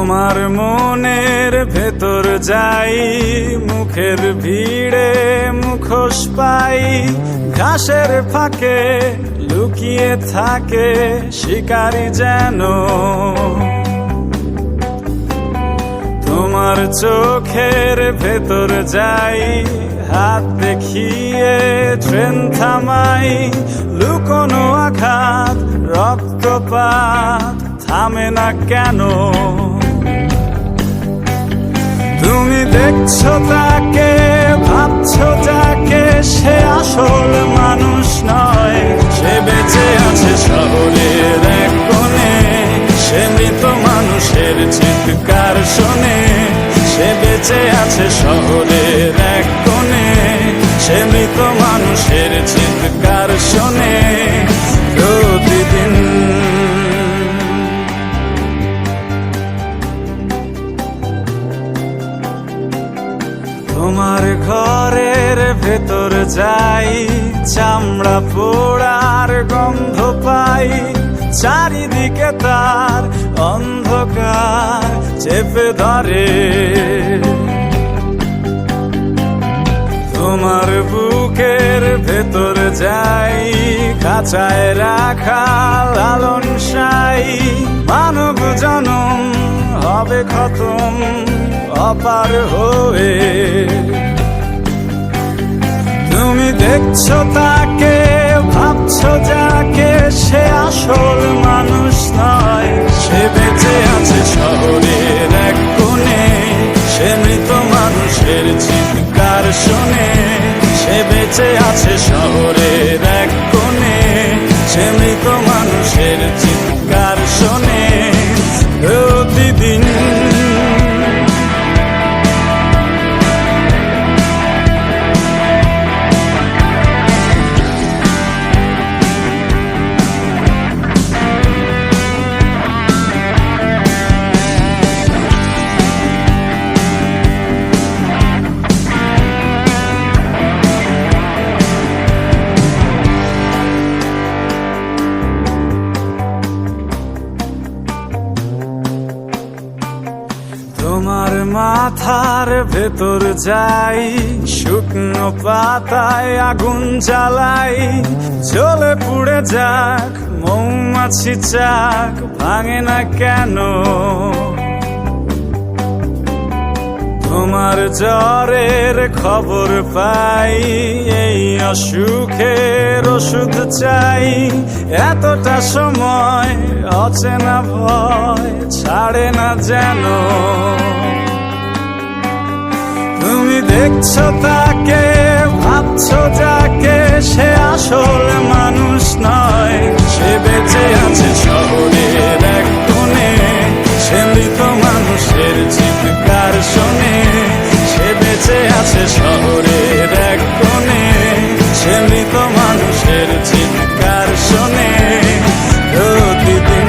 তোমার মনের ভেতর যাই, মুখের ভিড়ে মুখোশ পাই, ঘাসের ফাঁকে লুকিয়ে থাকে শিকারি যেন। তোমার চোখের ভেতর যাই, হাত দেখিয়ে ট্রেন থামাই, লুকোনো আঘাত রক্তপাত থামে না কেন? তুমি দেখছো তাকে, ভাবছো যাকে, সে আসল মানুষ নয়। সে বেঁচে আছে শহরের এক কোণে, সে মৃত মানুষের চিৎকার শোনে। সে বেঁচে আছে শহরের এক কোণে, সে মৃত মানুষের চিৎকার শোনে প্রতিদিন। তোমার ঘরের ভেতর যাই, চামড়া পোড়ার গন্ধ পাই, চারিদিকে তার অন্ধকার চেপে ধরে। তোমার বুকের ভেতর যাই, খাঁচায় রাখা লালন সাই, মানব জনম হবে খতম অপার হয়ে। তুমি দেখছো তাকে, ভাবছো যাকে, সে আসল মানুষ নয়। সে বেঁচে আছে শহরের এক কোণে, সে মৃত মানুষের চিৎকার শোনে। সে বেঁচে আছে শহরের এক কোণে, সে মৃত মানুষের চিৎকার শোনে প্রতিদিন। তোমার মাথার ভেতর যাই, শুকনো পাতায় আগুন জ্বালাই, জ্বলে পুড়ে যাক মৌমাছি চাক ভাঙে না কেন? তোমার জ্বরের খবর পাই, এই অসুখের ওষুধ চাই। এতটা সময় অচেনা ভয় ছাড়ে না যেন। তুমি দেখছো তাকে, ভাবছো যাকে, সে আসল মানুষ নয়। সে বেঁচে আছে শহরের এক কোণে, সে মৃত মানুষের চিৎকার শোনে। সে বেঁচে আছে শহরের এক কোণে, সে মৃত মানুষের চিৎকার শোনে প্রতিদিন।